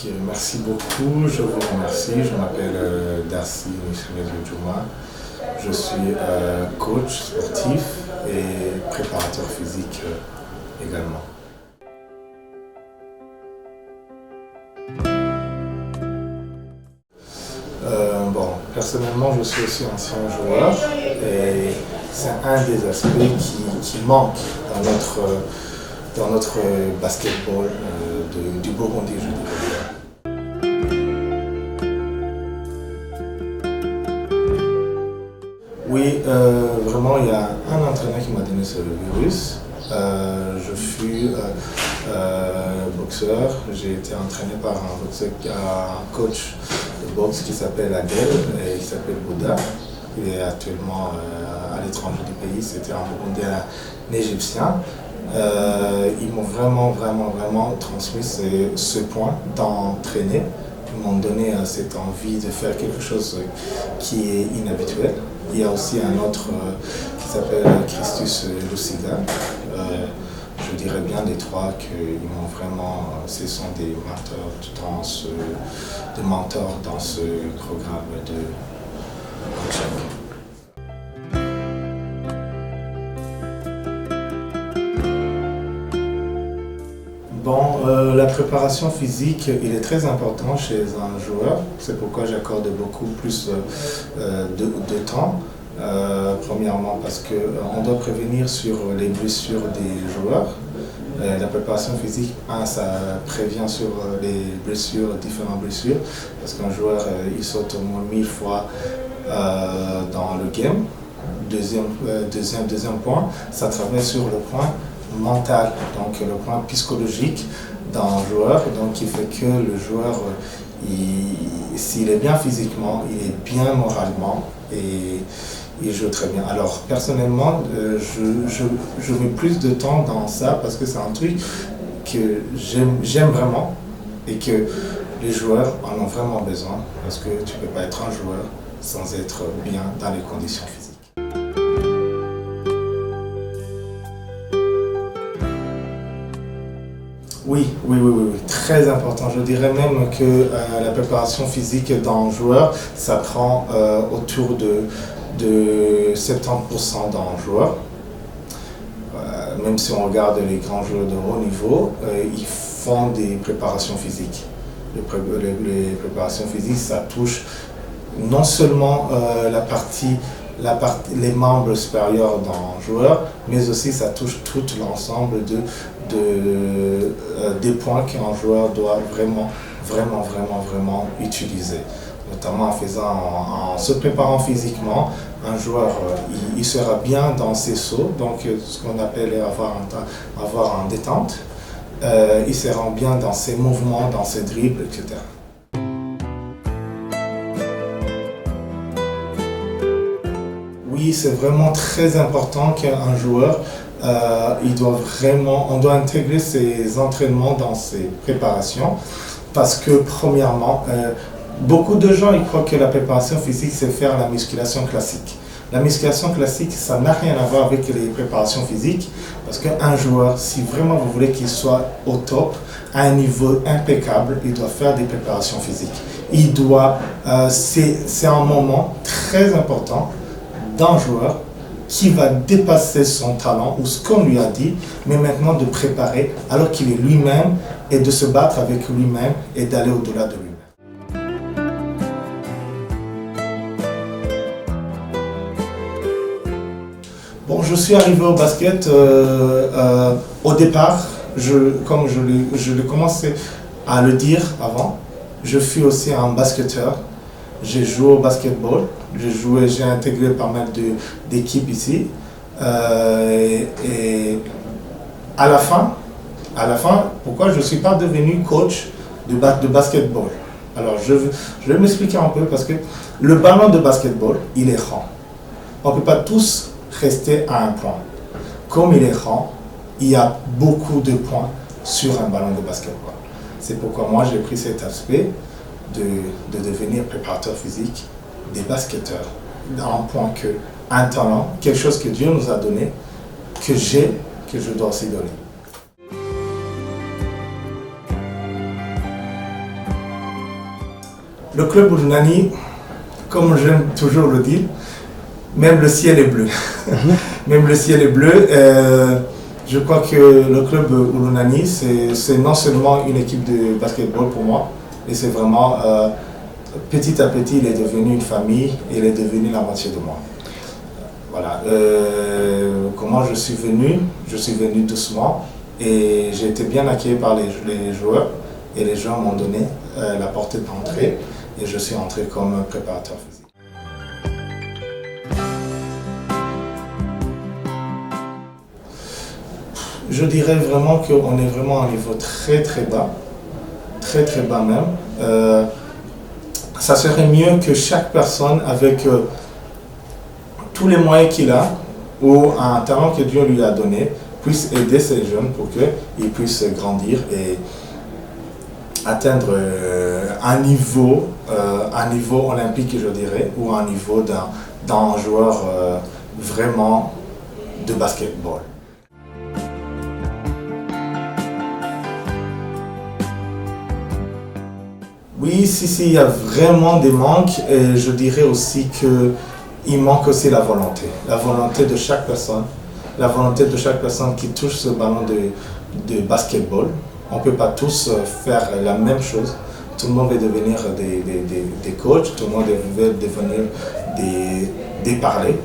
Ok, merci beaucoup, je vous remercie. Je m'appelle Darcy Nishimezujuma. Je suis coach sportif et préparateur physique également. Personnellement, je suis aussi ancien joueur et c'est un des aspects qui manque dans notre basketball du Burundi, je dirais. Oui, vraiment, il y a un entraîneur qui m'a donné ce virus. Je fus boxeur, j'ai été entraîné par un coach de boxe qui s'appelle Adel et qui s'appelle Bouddha. Il est actuellement à l'étranger du pays, c'était un Burundais, un Égyptien. Ils m'ont vraiment transmis ce point d'entraîner. Ils m'ont donné cette envie de faire quelque chose qui est inhabituel. Il y a aussi un autre qui s'appelle Christus Luciga. Je dirais bien des trois qu'ils m'ont vraiment, ce sont des mentors dans ce programme de coaching. La préparation physique, il est très important chez un joueur. C'est pourquoi j'accorde beaucoup plus de temps. Premièrement parce qu'on doit prévenir sur les blessures des joueurs. La préparation physique, ça prévient sur les blessures, différentes blessures, parce qu'un joueur il saute au moins 1000 fois dans le game. Deuxième point, ça travaille sur le point mental, donc le point psychologique d'un joueur, donc qui fait que le joueur, s'il est bien physiquement, il est bien moralement et il joue très bien. Alors personnellement, je mets plus de temps dans ça parce que c'est un truc que j'aime vraiment et que les joueurs en ont vraiment besoin parce que tu ne peux pas être un joueur sans être bien dans les conditions physiques. Oui, très important. Je dirais même que la préparation physique d'un joueur, ça prend autour de 70% d'un joueur. Même si on regarde les grands joueurs de haut niveau, ils font des préparations physiques. Les préparations physiques, ça touche non seulement les membres supérieurs d'un joueur, mais aussi ça touche tout l'ensemble des points qu'un joueur doit vraiment utiliser. Notamment en se préparant physiquement, un joueur il sera bien dans ses sauts, donc ce qu'on appelle avoir en détente. Il sera bien dans ses mouvements, dans ses dribbles, etc. Oui, c'est vraiment très important qu'un joueur, on doit intégrer ses entraînements dans ses préparations parce que premièrement, beaucoup de gens ils croient que la préparation physique c'est faire la musculation classique. La musculation classique, ça n'a rien à voir avec les préparations physiques parce qu'un joueur, si vraiment vous voulez qu'il soit au top, à un niveau impeccable, il doit faire des préparations physiques. C'est un moment très important d'un joueur qui va dépasser son talent ou ce qu'on lui a dit, mais maintenant de préparer alors qu'il est lui-même et de se battre avec lui-même et d'aller au-delà de lui-même. Je suis arrivé au basket au départ, comme je l'ai commencé à le dire avant, je suis aussi un basketteur. J'ai joué au basketball, j'ai intégré pas mal d'équipes ici. Et à la fin, pourquoi je ne suis pas devenu coach de basketball? Alors je vais m'expliquer un peu parce que le ballon de basketball, il est rond. On ne peut pas tous rester à un point. Comme il est rond, il y a beaucoup de points sur un ballon de basketball. C'est pourquoi moi j'ai pris cet aspect de devenir préparateur physique des basketteurs, un point un talent, quelque chose que Dieu nous a donné, que je dois aussi donner. Le club Ulunani, comme j'aime toujours le dire, même le ciel est bleu. Même le ciel est bleu. Je crois que le club Ulunani, c'est non seulement une équipe de basketball pour moi, et c'est vraiment, petit à petit, il est devenu une famille, et il est devenu la moitié de moi. Voilà. Comment je suis venu? Je suis venu doucement, et j'ai été bien accueilli par les joueurs, et les joueurs m'ont donné la porte d'entrée, et je suis entré comme préparateur physique. Je dirais vraiment qu'on est vraiment à un niveau très très bas même. Ça serait mieux que chaque personne avec tous les moyens qu'il a ou un talent que Dieu lui a donné puisse aider ces jeunes pour qu'ils puissent grandir et atteindre un niveau olympique, je dirais, ou un niveau d'un joueur vraiment de basketball. Oui, si, il y a vraiment des manques et je dirais aussi qu'il manque aussi la volonté de chaque personne, qui touche ce ballon de basketball. On ne peut pas tous faire la même chose. Tout le monde veut devenir des coachs, tout le monde veut devenir des parlers,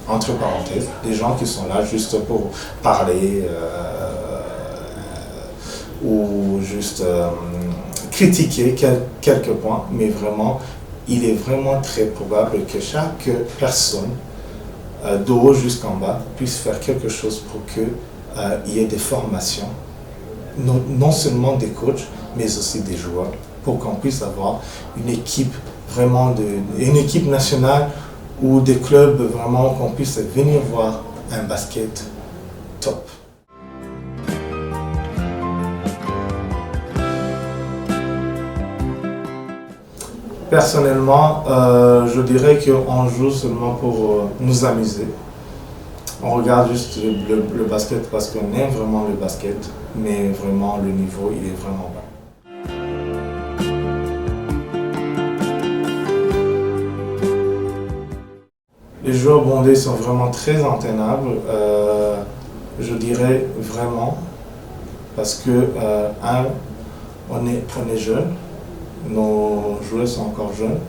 entre parenthèses, des gens qui sont là juste pour parler ou juste critiquer quelques points, mais vraiment, il est vraiment très probable que chaque personne, de haut jusqu'en bas, puisse faire quelque chose pour qu'il y ait des formations, non seulement des coachs, mais aussi des joueurs, pour qu'on puisse avoir une équipe vraiment, une équipe nationale ou des clubs vraiment qu'on puisse venir voir un basket top. Personnellement, je dirais qu'on joue seulement pour nous amuser. On regarde juste le basket parce qu'on aime vraiment le basket, mais vraiment le niveau, il est vraiment bas. Les joueurs bondés sont vraiment très intenables, je dirais vraiment, parce que, on est jeunes. Nos joueurs sont encore jeunes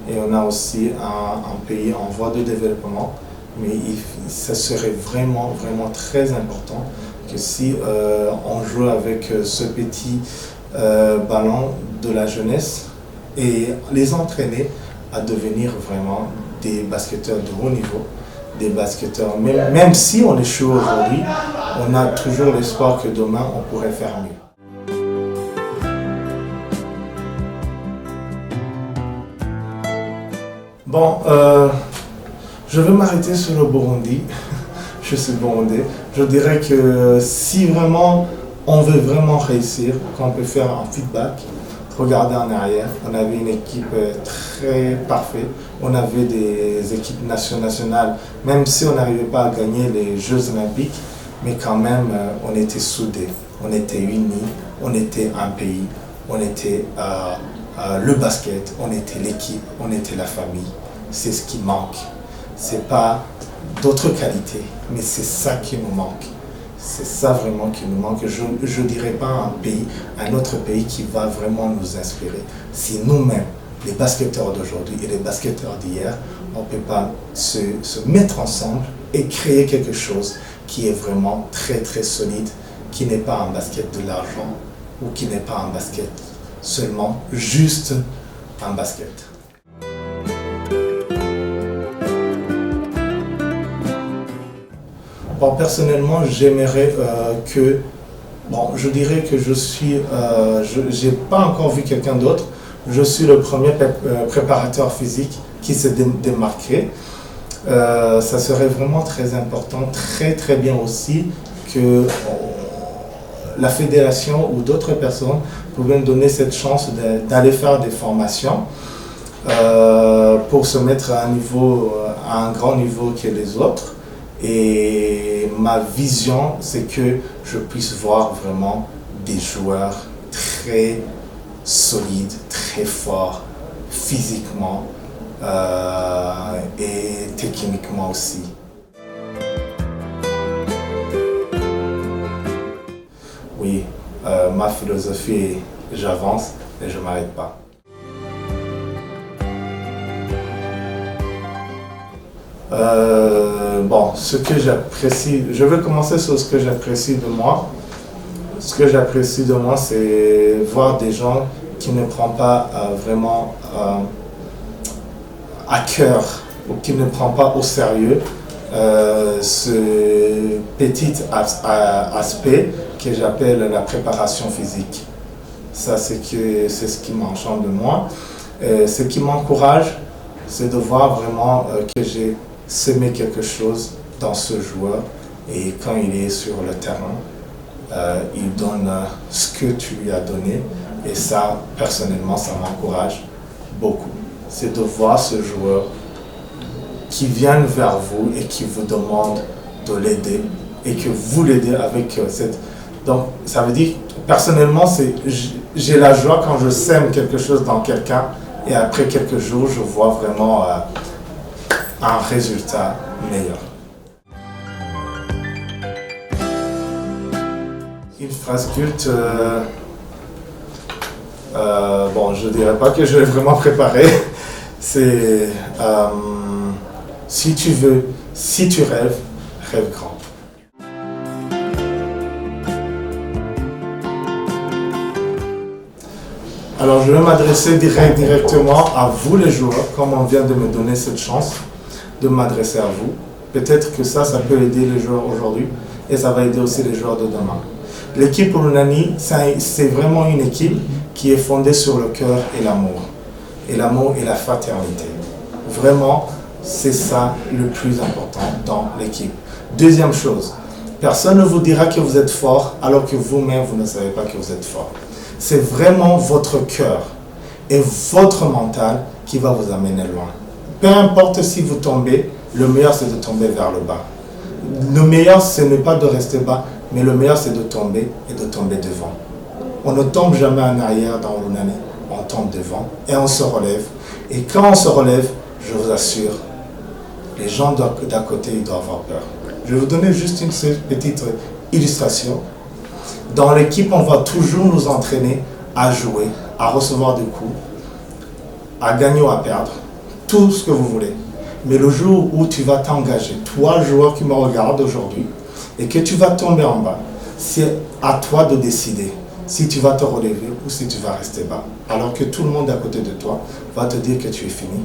et on a aussi un pays en voie de développement, mais ça serait vraiment très important que si on joue avec ce petit ballon de la jeunesse et les entraîner à devenir vraiment des basketteurs de haut niveau, des basketteurs, même si on échoue aujourd'hui, on a toujours l'espoir que demain on pourrait faire mieux. Bon, je vais m'arrêter sur le Burundi. Je suis burundais. Je dirais que si vraiment on veut vraiment réussir, qu'on peut faire un feedback, regarder en arrière, on avait une équipe très parfaite. On avait des équipes nationales, même si on n'arrivait pas à gagner les Jeux Olympiques, mais quand même on était soudés, on était unis, on était un pays, on était le basket, on était l'équipe, on était la famille. C'est ce qui manque. C'est pas d'autres qualités, mais c'est ça qui nous manque. C'est ça vraiment qui nous manque. Je ne dirais pas un autre pays qui va vraiment nous inspirer. Si nous-mêmes, les basketteurs d'aujourd'hui et les basketteurs d'hier, on ne peut pas se mettre ensemble et créer quelque chose qui est vraiment très solide, qui n'est pas un basket de l'argent ou qui n'est pas un basket seulement juste un basket. Bon, personnellement, j'aimerais je dirais que j'ai pas encore vu quelqu'un d'autre. Je suis le premier préparateur physique qui s'est démarqué. Ça serait vraiment très important, très bien aussi que la fédération ou d'autres personnes pouvaient me donner cette chance d'aller faire des formations pour se mettre à un grand niveau que les autres. Et ma vision, c'est que je puisse voir vraiment des joueurs très solides, très forts, physiquement et techniquement aussi. Oui, ma philosophie est j'avance et je ne m'arrête pas. Ce que j'apprécie, je vais commencer sur ce que j'apprécie de moi. Ce que j'apprécie de moi, c'est voir des gens qui ne prennent pas vraiment à cœur ou qui ne prennent pas au sérieux ce petit aspect que j'appelle la préparation physique. Ça, c'est ce qui m'enchante de moi. Ce qui m'encourage, c'est de voir vraiment que j'ai semé quelque chose dans ce joueur et quand il est sur le terrain, il donne ce que tu lui as donné et ça, personnellement, ça m'encourage beaucoup. C'est de voir ce joueur qui vient vers vous et qui vous demande de l'aider et que vous l'aidez avec cette... Donc, ça veut dire, personnellement, j'ai la joie quand je sème quelque chose dans quelqu'un et après quelques jours, je vois vraiment un résultat meilleur. Une phrase culte, je ne dirais pas que je l'ai vraiment préparée, c'est si tu veux, si tu rêves, rêve grand. Alors je vais m'adresser directement à vous les joueurs, comme on vient de me donner cette chance de m'adresser à vous. Peut-être que ça peut aider les joueurs aujourd'hui et ça va aider aussi les joueurs de demain. L'équipe Olunani, c'est vraiment une équipe qui est fondée sur le cœur et l'amour. Et l'amour et la fraternité. Vraiment, c'est ça le plus important dans l'équipe. Deuxième chose, personne ne vous dira que vous êtes fort alors que vous-même, vous ne savez pas que vous êtes fort. C'est vraiment votre cœur et votre mental qui va vous amener loin. Peu importe si vous tombez, le meilleur c'est de tomber vers le bas. Le meilleur ce n'est pas de rester bas, mais le meilleur c'est de tomber et de tomber devant. On ne tombe jamais en arrière dans l'Olunani, on tombe devant et on se relève. Et quand on se relève, je vous assure, les gens d'à côté ils doivent avoir peur. Je vais vous donner juste une petite illustration. Dans l'équipe, on va toujours nous entraîner à jouer, à recevoir des coups, à gagner ou à perdre, tout ce que vous voulez. Mais le jour où tu vas t'engager, toi, joueur qui me regarde aujourd'hui, et que tu vas tomber en bas, c'est à toi de décider si tu vas te relever ou si tu vas rester bas. Alors que tout le monde à côté de toi va te dire que tu es fini.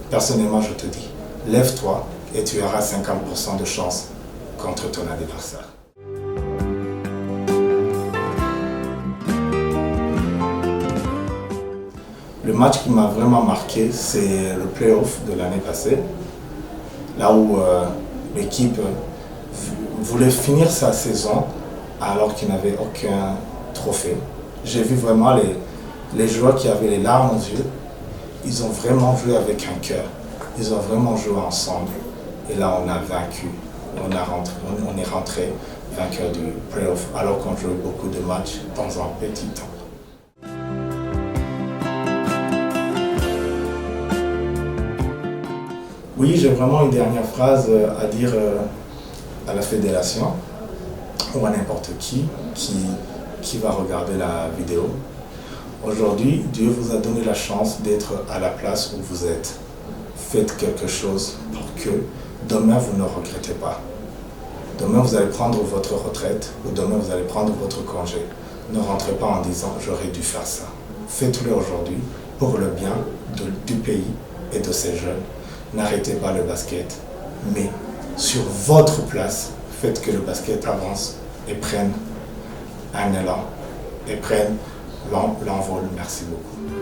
Personnellement, je te dis, lève-toi et tu auras 50% de chance contre ton adversaire. Le match qui m'a vraiment marqué, c'est le play-off de l'année passée, là où l'équipe voulait finir sa saison alors qu'il n'avait aucun trophée. J'ai vu vraiment les joueurs qui avaient les larmes aux yeux. Ils ont vraiment joué avec un cœur. Ils ont vraiment joué ensemble. Et là, on a vaincu. On est rentré vainqueur du play-off alors qu'on jouait beaucoup de matchs dans un petit temps. Oui, j'ai vraiment une dernière phrase à dire à la fédération ou à n'importe qui va regarder la vidéo. Aujourd'hui, Dieu vous a donné la chance d'être à la place où vous êtes. Faites quelque chose pour que demain vous ne regrettez pas. Demain vous allez prendre votre retraite ou demain vous allez prendre votre congé. Ne rentrez pas en disant j'aurais dû faire ça. Faites-le aujourd'hui pour le bien du pays et de ces jeunes. N'arrêtez pas le basket, mais sur votre place, faites que le basket avance et prenne un élan et prenne l'envol. Merci beaucoup.